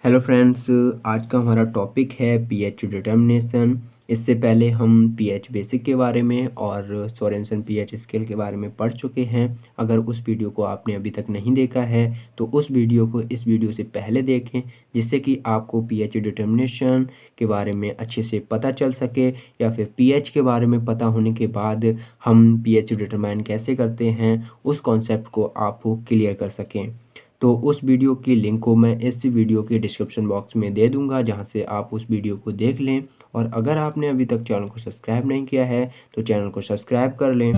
Hello friends, आज का हमारा टॉपिक है पीएच डिटर्मिनेशन। इससे पहले हम पीएच बेसिक के बारे में और सोरेनसन पीएच स्केल के बारे में पढ़ चुके हैं। अगर उस वीडियो को आपने अभी तक नहीं देखा है तो उस वीडियो को इस वीडियो से पहले देखें, जिससे कि आपको पीएच डिटर्मिनेशन के बारे में अच्छे से पता चल सके, या फिर पीएच के बारे में पता होने के बाद हम पीएच डिटरमाइन कैसे करते हैं उस कॉन्सेप्ट को आप क्लियर कर सकें। तो उस वीडियो की लिंक को मैं इस वीडियो के डिस्क्रिप्शन बॉक्स में दे दूंगा, जहां से आप उस वीडियो को देख लें। और अगर आपने अभी तक चैनल को सब्सक्राइब नहीं किया है तो चैनल को सब्सक्राइब कर लें।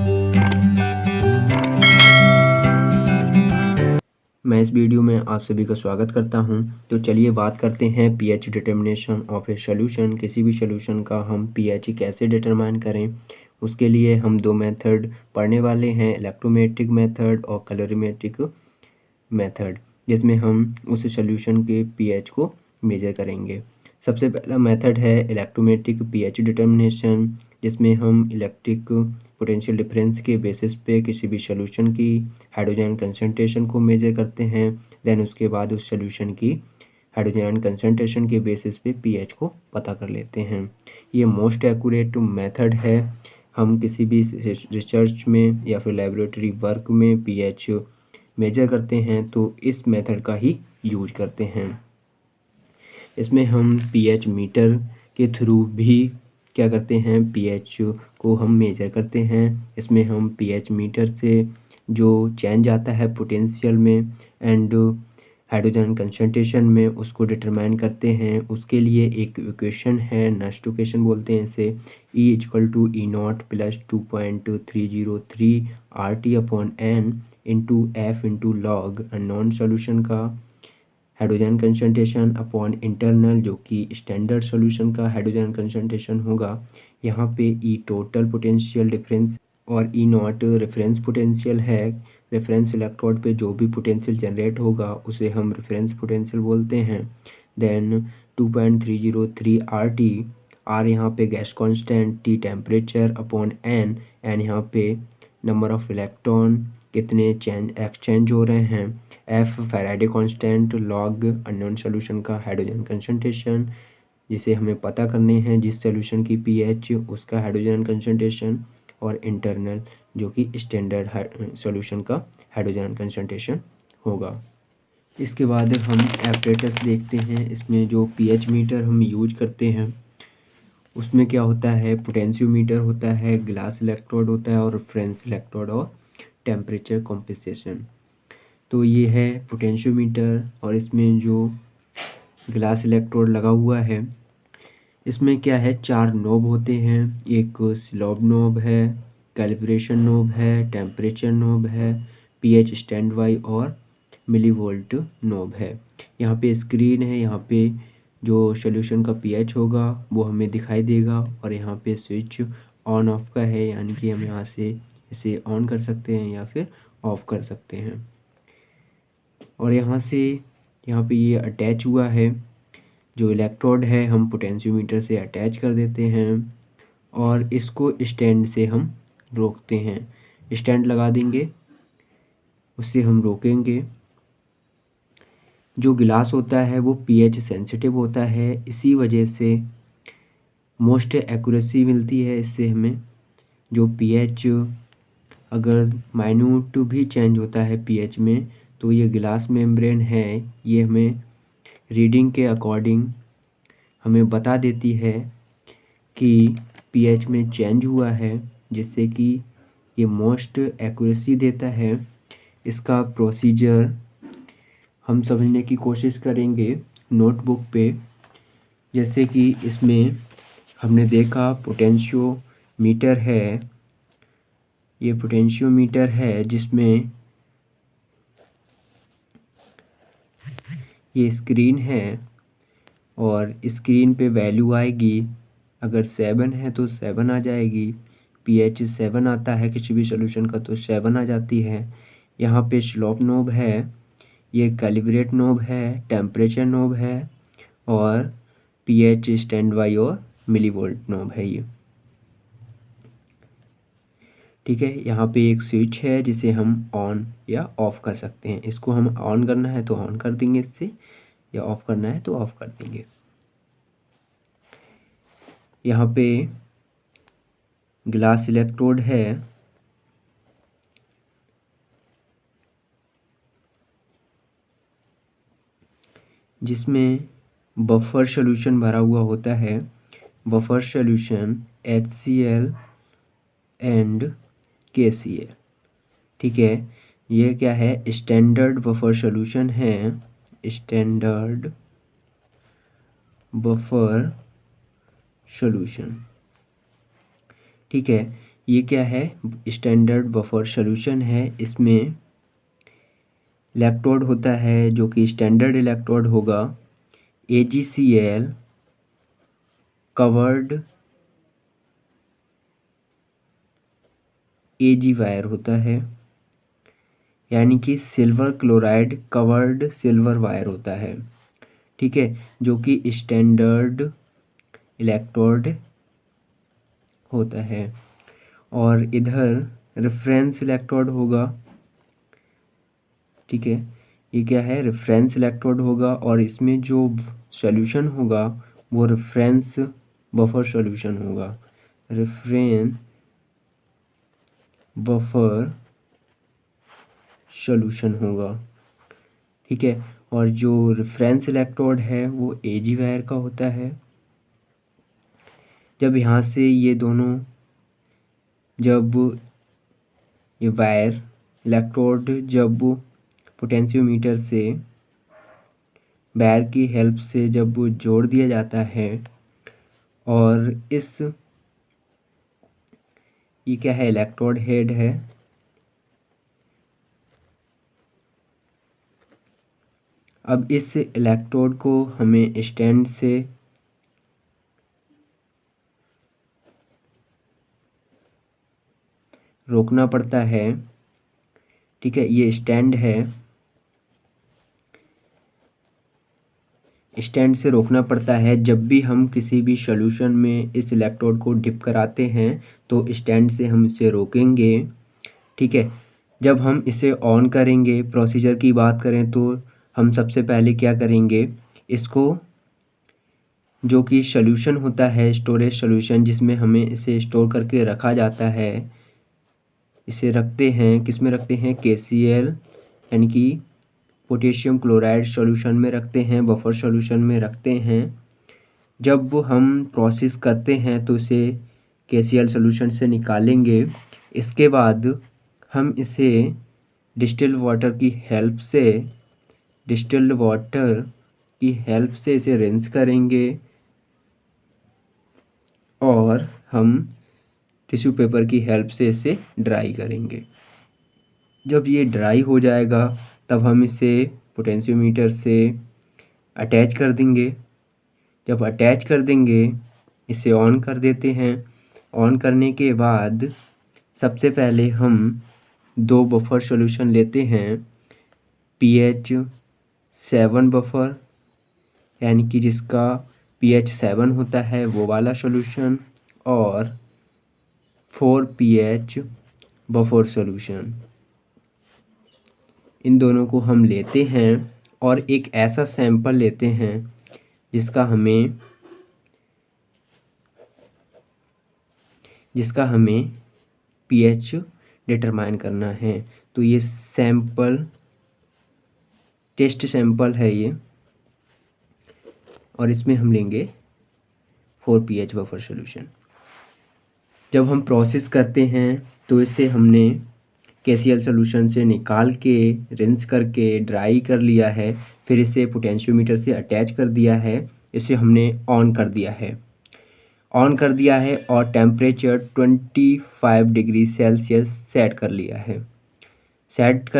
मैं इस वीडियो में आप सभी का स्वागत करता हूं। तो चलिए बात करते हैं pH determination of A solution. किसी भी सॉल्यूशन का हम पीएच कैसे डिटरमाइन करें, उसके लिए हम दो मेथड पढ़ने वाले हैं, इलेक्ट्रोमेट्रिक मेथड और कैलोरीमेट्रिक मेथड, जिसमें हम उस सॉल्यूशन के पीएच को मेजर करेंगे। सबसे पहला मेथड है इलेक्ट्रोमेट्रिक पीएच डिटर्मिनेशन, जिसमें हम इलेक्ट्रिक पोटेंशियल डिफरेंस के बेसिस पे किसी भी सॉल्यूशन की हाइड्रोजन कंसंट्रेशन को मेजर करते हैं। देन उसके बाद उस सॉल्यूशन की हाइड्रोजन कंसंट्रेशन के बेसिस पे पीएच को पता कर लेते हैं। ये मोस्ट एक्यूरेट मेथड है। हम किसी भी रिसर्च में या फिर लेबोरेटरी वर्क में पीएच मेजर करते हैं तो इस मेथड का ही यूज करते हैं। इसमें हम पीएच मीटर के थ्रू भी क्या करते हैं, पीएच को हम मेजर करते हैं। इसमें हम पीएच मीटर से जो चेंज आता है पोटेंशियल में एंड हाइड्रोजन कंसंट्रेशन में, उसको डिटरमाइन करते हैं। उसके लिए एक इक्वेशन है, नस्ट इक्वेशन बोलते हैं इसे, E=E0 + 2.303 RT/N into F into log non solution का हाइड्रोजन कंसंट्रेशन अपॉन इंटरनल, जो कि स्टैंडर्ड सॉल्यूशन का हाइड्रोजन कंसंट्रेशन होगा। यहाँ पे ई टोटल पोटेंशियल डिफरेंस और ई नॉट रेफरेंस पोटेंशियल है। रेफरेंस इलेक्ट्रोड पे जो भी पोटेंशियल जनरेट होगा उसे हम रेफरेंस पोटेंशियल बोलते हैं। देन 2.303 RT, आर यहाँ पे gas constant, T temperature upon N, N यहाँ पे नंबर ऑफ इलेक्ट्रॉन कितने एक्सचेंज हो रहे हैं, F Faraday constant, log unknown solution का हाइड्रोजन कंसंट्रेशन जिसे हमें पता करने हैं, जिस सॉल्यूशन की पीएच उसका हाइड्रोजन कंसंट्रेशन, और इंटरनल जो कि स्टैंडर्ड सॉल्यूशन का हाइड्रोजन कंसंट्रेशन होगा। इसके बाद हम एपरेटस देखते हैं। इसमें जो पीएच मीटर हम यूज करते हैं उसमें क्या होता है, पोटेंशियोमीटर होता है, ग्लास इलेक्ट्रोड होता है, और रेफरेंस इलेक्ट्रोड और टेम्परेचर कॉम्पेंसेशन। तो ये है पोटेंशियोमीटर। और इसमें जो ग्लास इलेक्ट्रोड लगा हुआ है इसमें क्या है, 4 नोब होते हैं। एक स्लोप नोब है, कैलिब्रेशन नोब है, टेम्परेचर नोब है, पीएच स्टैंड बाई और मिलीवोल्ट नोब है। यहाँ पे स्क्रीन है, यहाँ पे जो सॉल्यूशन का पीएच होगा वो हमें दिखाई देगा, और यहाँ पे स्विच ऑन ऑफ का है, यानी कि हम यहाँ से इसे ऑन कर सकते हैं या फिर ऑफ कर सकते हैं। और यहाँ पे ये अटैच हुआ है, जो इलेक्ट्रोड है हम पोटेंशियोमीटर से अटैच कर देते हैं और इसको स्टैंड से हम रोकते हैं। स्टैंड लगा देंगे, उससे हम रोकेंगे। जो गिलास होता है वो पीएच सेंसिटिव होता है, इसी वजह से मोस्ट एक्यूरेसी मिलती है इससे हमें। जो पीएच अगर माइन्यूट भी चेंज होता है पीएच में, तो ये गिलास मेम्ब्रेन है, ये हमें रीडिंग के अकॉर्डिंग हमें बता देती है कि पीएच में चेंज हुआ है, जिससे कि ये मोस्ट एक्यूरेसी देता है। इसका प्रोसीजर हम समझने की कोशिश करेंगे नोटबुक पे। जैसे कि इसमें हमने देखा पोटेंशियोमीटर है, ये पोटेंशियोमीटर है जिसमें ये स्क्रीन है, और स्क्रीन पे वैल्यू आएगी। अगर 7 है तो 7 आ जाएगी, पीएच 7 आता है किसी भी सॉल्यूशन का तो 7 आ जाती है। यहाँ पे स्लोप नोब है, ये कैलिब्रेट नोब है, टेम्परेचर नोब है, और पीएच स्टैंड बाई और मिलीवोल्ट नोब है ये। ठीक है, यहाँ पे एक स्विच है जिसे हम ऑन या ऑफ कर सकते हैं। इसको हम ऑन करना है तो ऑन कर देंगे इससे, या ऑफ़ करना है तो ऑफ़ कर देंगे। यहाँ पे ग्लास इलेक्ट्रोड है, जिसमें बफर सॉल्यूशन भरा हुआ होता है। Buffer solution HCl and KCl। ठीक है, ये क्या है, स्टैंडर्ड बफर सॉल्यूशन है। स्टैंडर्ड बफर सॉल्यूशन, ठीक है, ये क्या है, स्टैंडर्ड बफर सॉल्यूशन है। इसमें इलेक्ट्रोड होता है जो कि स्टैंडर्ड इलेक्ट्रोड होगा। AgCl कवर्ड Ag वायर होता है, यानी कि silver chloride covered silver wire होता है। ठीक है, जो कि स्टैंडर्ड इलेक्ट्रोड होता है। और इधर रेफरेंस इलेक्ट्रोड होगा। ठीक है, ये क्या है, रेफरेंस इलेक्ट्रोड होगा और इसमें जो सॉल्यूशन होगा वो रेफरेंस बफर सॉल्यूशन होगा। रेफरेंस बफर सॉल्यूशन होगा। ठीक है, और जो रेफरेंस इलेक्ट्रोड है वो Ag वायर का होता है। जब यहाँ से ये दोनों, जब ये वायर इलेक्ट्रोड जब पोटेंशियोमीटर से वायर की हेल्प से जब जोड़ दिया जाता है, और इस, ये क्या है, इलेक्ट्रोड हेड है। अब इस इलेक्ट्रोड को हमें स्टैंड से रोकना पड़ता है। ठीक है, ये स्टैंड है, स्टैंड से रोकना पड़ता है। जब भी हम किसी भी सॉल्यूशन में इस इलेक्ट्रोड को डिप कराते हैं तो स्टैंड से हम इसे रोकेंगे। ठीक है, जब हम इसे ऑन करेंगे, प्रोसीजर की बात करें तो हम सबसे पहले क्या करेंगे, इसको जो कि सॉल्यूशन होता है, स्टोरेज सॉल्यूशन, जिसमें हमें इसे स्टोर करके रखा जाता है, इसे रखते हैं, किस में रखते हैं, KCl यानी कि पोटेशियम क्लोराइड सॉल्यूशन में रखते हैं, बफर सॉल्यूशन में रखते हैं। जब हम प्रोसेस करते हैं तो इसे KCl सॉल्यूशन से निकालेंगे। इसके बाद हम इसे डिस्टिल्ड वाटर की हेल्प से, डिस्टिल्ड वाटर की हेल्प से इसे रिंस करेंगे और हम टिश्यू पेपर की हेल्प से इसे ड्राई करेंगे। जब ये ड्राई हो जाएगा तब हम इसे पोटेंशियोमीटर से अटैच कर देंगे। जब अटैच कर देंगे इसे ऑन कर देते हैं। ऑन करने के बाद सबसे पहले हम 2 बफर सॉल्यूशन लेते हैं, pH 7 बफर, यानी कि जिसका pH 7 होता है वो वाला सॉल्यूशन, और 4 pH बफर सॉल्यूशन। इन दोनों को हम लेते हैं और एक ऐसा सैंपल लेते हैं जिसका हमें pH डिटरमाइन करना है। तो ये सैंपल टेस्ट सैंपल है ये, और इसमें हम लेंगे 4 pH बफर सॉल्यूशन। जब हम प्रोसेस करते हैं तो इसे हमने KCl सॉल्यूशन से निकाल के रिंस करके ड्राई कर लिया है, फिर इसे पोटेंशियोमीटर से अटैच कर दिया है, इसे हमने ऑन कर दिया है और टेम्परेचर 25 डिग्री सेल्सियस सेट कर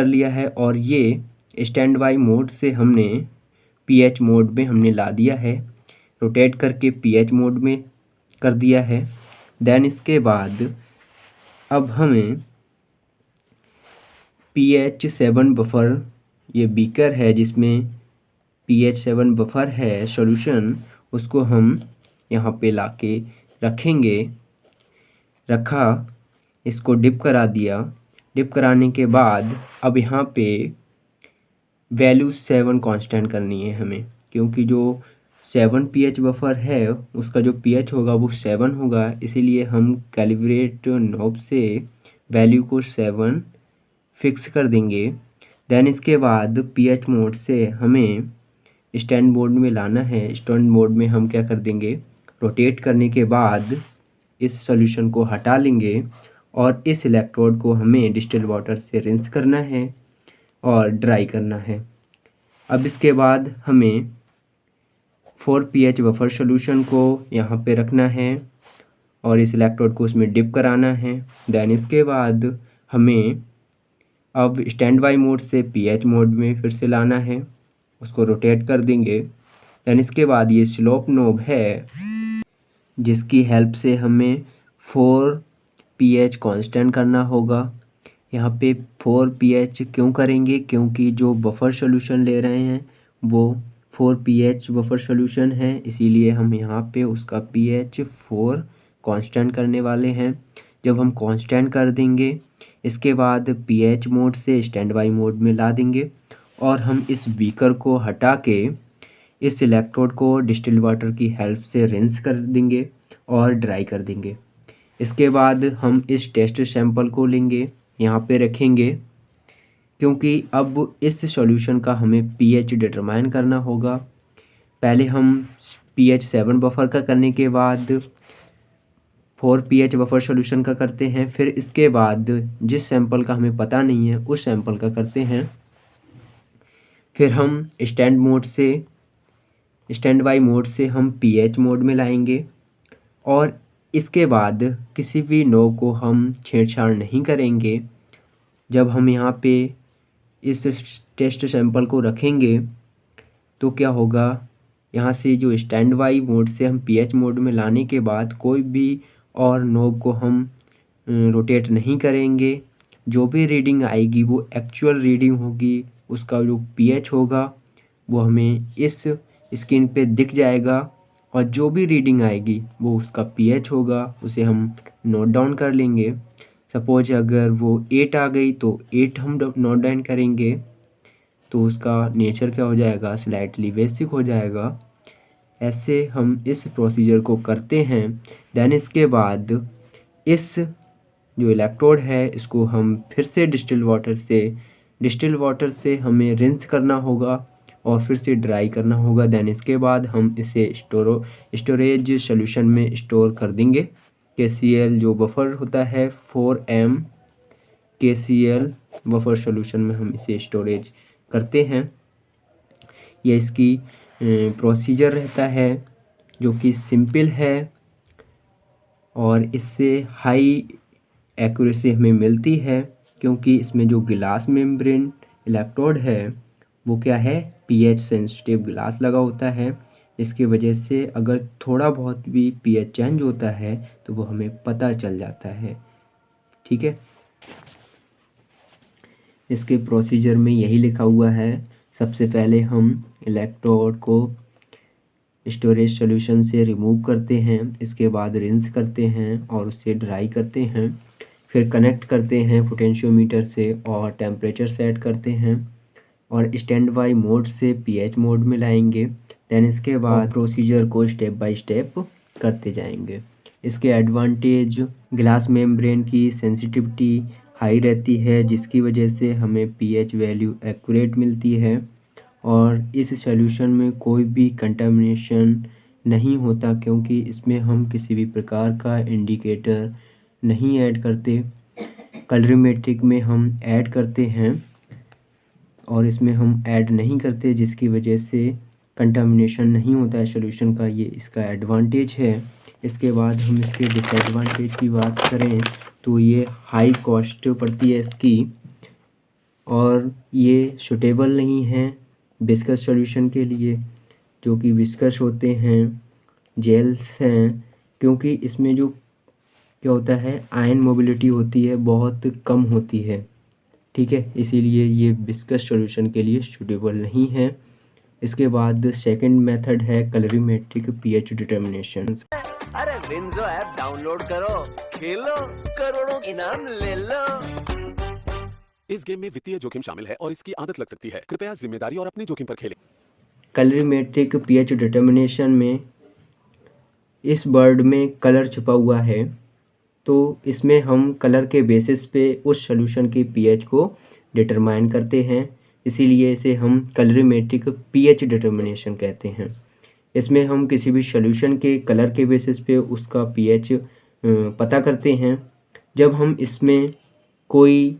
लिया है और ये स्टैंड बाई मोड से हमने pH मोड में हमने ला दिया है, रोटेट करके pH मोड में कर दिया है। देन इसके बाद अब हमें pH 7 बफर, ये बीकर है जिसमें pH 7 बफर है सॉल्यूशन, उसको हम यहाँ पे लाके रखेंगे। इसको डिप करा दिया। डिप कराने के बाद अब यहाँ पे वैल्यू 7 कांस्टेंट करनी है हमें, क्योंकि जो 7 pH बफर है उसका जो pH होगा वो 7 होगा, इसीलिए हम कैलिब्रेट नॉब से वैल्यू को 7 फिक्स कर देंगे। देन इसके बाद pH मोड से हमें स्टैंड मोड में लाना है। स्टैंड मोड में हम क्या कर देंगे, रोटेट करने के बाद इस सॉल्यूशन को हटा लेंगे और इस इलेक्ट्रोड को हमें डिस्टिल वाटर से रिंस करना है और ड्राई करना है। अब इसके बाद हमें 4 pH बफर सॉल्यूशन को यहाँ पे रखना है और इस इलेक्ट्रोड को उसमें डिप कराना है। देन इसके बाद हमें अब स्टैंड बाई मोड से pH मोड में फिर से लाना है, उसको रोटेट कर देंगे। देन इसके बाद ये स्लोप नोब है जिसकी हेल्प से हमें 4 pH कांस्टेंट करना होगा। यहाँ पे 4 pH क्यों करेंगे, क्योंकि जो बफर सॉल्यूशन ले रहे हैं वो 4 pH बफर सॉल्यूशन है, इसीलिए हम यहाँ पे उसका pH 4 कांस्टेंट करने वाले हैं। जब हम कांस्टेंट कर देंगे इसके बाद pH मोड से स्टैंड बाई मोड में ला देंगे और हम इस बीकर को हटा के इस इलेक्ट्रोड को डिस्टिल वाटर की हेल्प से रिंस कर देंगे और ड्राई कर देंगे। इसके बाद हम इस टेस्ट सैंपल को लेंगे, यहाँ पे रखेंगे, क्योंकि अब इस सॉल्यूशन का हमें pH डिटरमाइन करना होगा। पहले हम pH 7 बफर का करने के बाद 4 pH बफर सॉल्यूशन का करते हैं, फिर इसके बाद जिस सैंपल का हमें पता नहीं है उस सैंपल का करते हैं। फिर हम स्टैंड बाई मोड से हम pH मोड में लाएंगे और इसके बाद किसी भी नोब को हम छेड़छाड़ नहीं करेंगे। जब हम यहाँ पे इस टेस्ट सैंपल को रखेंगे तो क्या होगा, यहाँ से जो स्टैंड बाई मोड से हम pH मोड में लाने के बाद कोई भी और नोब को हम रोटेट नहीं करेंगे। जो भी रीडिंग आएगी वो एक्चुअल रीडिंग होगी, उसका जो pH होगा वो हमें इस स्क्रीन पे दिख जाएगा और जो भी रीडिंग आएगी वो उसका pH होगा, उसे हम नोट डाउन कर लेंगे। सपोज अगर वो 8 आ गई तो 8 हम नोट डाउन करेंगे, तो उसका नेचर क्या हो जाएगा, स्लाइटली बेसिक हो जाएगा। ऐसे हम इस प्रोसीजर को करते हैं। देन इसके बाद इस जो इलेक्ट्रोड है इसको हम फिर से डिस्टिल वाटर से हमें रिंस करना होगा और फिर से ड्राई करना होगा। देन इसके बाद हम इसे स्टोरेज सॉल्यूशन में स्टोर कर देंगे। KCl जो बफर होता है 4m KCl बफर सॉल्यूशन में हम इसे स्टोरेज करते हैं। ये इसकी प्रोसीजर रहता है जो कि सिंपल है और इससे हाई एक्यूरेसी हमें मिलती है, क्योंकि इसमें जो ग्लास मेम्ब्रेन इलेक्ट्रोड है वो क्या है, pH सेंसिटिव ग्लास लगा होता है। इसकी वजह से अगर थोड़ा बहुत भी pH चेंज होता है तो वो हमें पता चल जाता है। ठीक है, इसके प्रोसीजर में यही लिखा हुआ है। सबसे पहले हम इलेक्ट्रोड को स्टोरेज सॉल्यूशन से रिमूव करते हैं, इसके बाद रिंस करते हैं और उसे ड्राई करते हैं, फिर कनेक्ट करते हैं पोटेंशियोमीटर से और टेम्परेचर सेट करते हैं और स्टैंड बाई मोड से pH मोड में लाएंगे। देन इसके बाद प्रोसीजर को स्टेप बाय स्टेप करते जाएंगे। इसके एडवांटेज, ग्लास मेम्ब्रेन की सेंसिटिविटी हाई रहती है जिसकी वजह से हमें pH वैल्यू एक्यूरेट मिलती है और इस सॉल्यूशन में कोई भी कंटामिनेशन नहीं होता, क्योंकि इसमें हम किसी भी प्रकार का इंडिकेटर नहीं ऐड करते। कलरीमेट्रिक में हम ऐड करते हैं और इसमें हम ऐड नहीं करते, जिसकी वजह से कंटामिनेशन नहीं होता है सॉल्यूशन का। ये इसका एडवांटेज है। इसके बाद हम इसके डिसएडवांटेज की बात करें तो ये हाई कॉस्ट पड़ती है इसकी और ये सूटेबल नहीं है विस्कस सॉल्यूशन के लिए, जो कि विस्कस होते हैं, जेल्स हैं, क्योंकि इसमें जो क्या होता है आयन मोबिलिटी होती है बहुत कम होती है। ठीक है, इसीलिए ये विस्कस सॉल्यूशन के लिए सूटेबल नहीं है। इसके बाद सेकंड मेथड है कलरीमेट्रिक pH डिटर्मिनेशन। अरे विंजो ऐप डाउनलोड करो, खेलो, करोड़ों इनाम ले लो। इस गेम में वित्तीय जोखिम शामिल है और इसकी आदत लग सकती है। कृपया जिम्मेदारी और अपने जोखिम पर खेलें। कलरीमेट्रिक पीएच डिटर्मिनेशन में इस वर्ड में कलर छुपा हुआ है, तो इसमें हम कलर के बेसिस पे उस सॉल्यूशन की पीएच को डिटरमाइन करते हैं, इसीलिए इसे हम कलरीमेट्रिक पीएच डिटर्मिनेशन कहते हैं। इसमें हम किसी भी सॉल्यूशन के कलर के बेसिस पे उसका पीएच पता करते हैं। जब हम इसमें कोई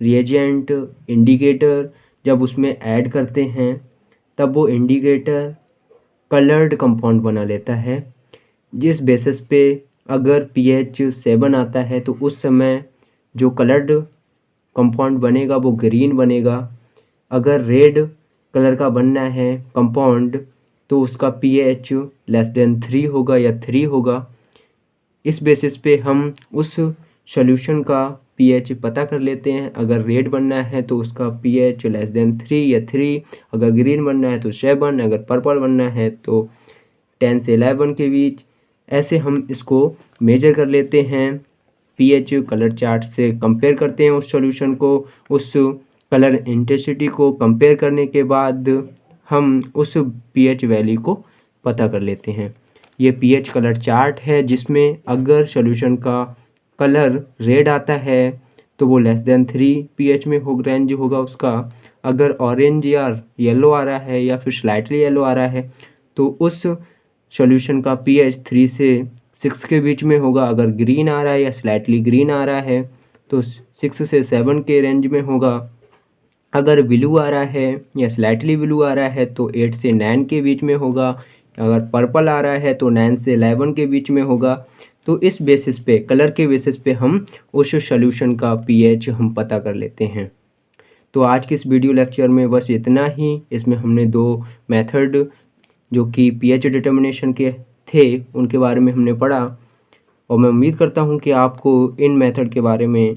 रिएजेंट, इंडिकेटर जब उसमें ऐड करते हैं तब वो इंडिकेटर कलर्ड कंपाउंड बना लेता है, जिस बेसिस पे अगर pH 7 आता है तो उस समय जो कलर्ड कंपाउंड बनेगा वो ग्रीन बनेगा। अगर रेड कलर का बनना है कंपाउंड तो उसका pH <3 होगा या 3 होगा। इस बेसिस पे हम उस सॉल्यूशन का pH पता कर लेते हैं। अगर रेड बनना है तो उसका pH <3 या 3, अगर ग्रीन बनना है तो 7, अगर पर्पल बनना है तो 10 से 11 के बीच। ऐसे हम इसको मेजर कर लेते हैं, pH कलर चार्ट से कंपेयर करते हैं उस सॉल्यूशन को, उस कलर इंटेंसिटी को कंपेयर करने के बाद हम उस pH वैल्यू को पता कर लेते हैं। ये pH कलर चार्ट है, जिसमें अगर सॉल्यूशन का कलर रेड आता है तो वो <3 pH में रेंज होगा उसका। अगर ऑरेंज या येलो आ रहा है या फिर स्लाइटली येलो आ रहा है तो उस सॉल्यूशन का pH 3 से 6 के बीच में होगा। अगर ग्रीन आ रहा है या स्लाइटली ग्रीन आ रहा है तो 6 से 7 के रेंज में होगा। अगर ब्लू आ रहा है या स्लाइटली ब्लू आ रहा है तो 8 से 9 के बीच में होगा। अगर पर्पल आ रहा है तो 9 से 11 के बीच में होगा। तो इस बेसिस पे, कलर के बेसिस पे हम उस सॉल्यूशन का pH हम पता कर लेते हैं। तो आज के इस वीडियो लेक्चर में बस इतना ही। इसमें हमने 2 मेथड जो कि pH डिटर्मिनेशन के थे उनके बारे में हमने पढ़ा, और मैं उम्मीद करता हूं कि आपको इन मेथड के बारे में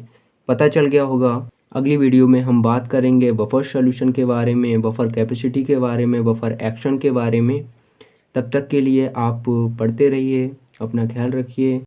पता चल गया होगा। अगली वीडियो में हम बात करेंगे बफर सॉल्यूशन के बारे में, बफर कैपेसिटी के बारे में, बफर एक्शन के बारे में। तब तक के लिए आप पढ़ते रहिए, अपना ख्याल रखिए।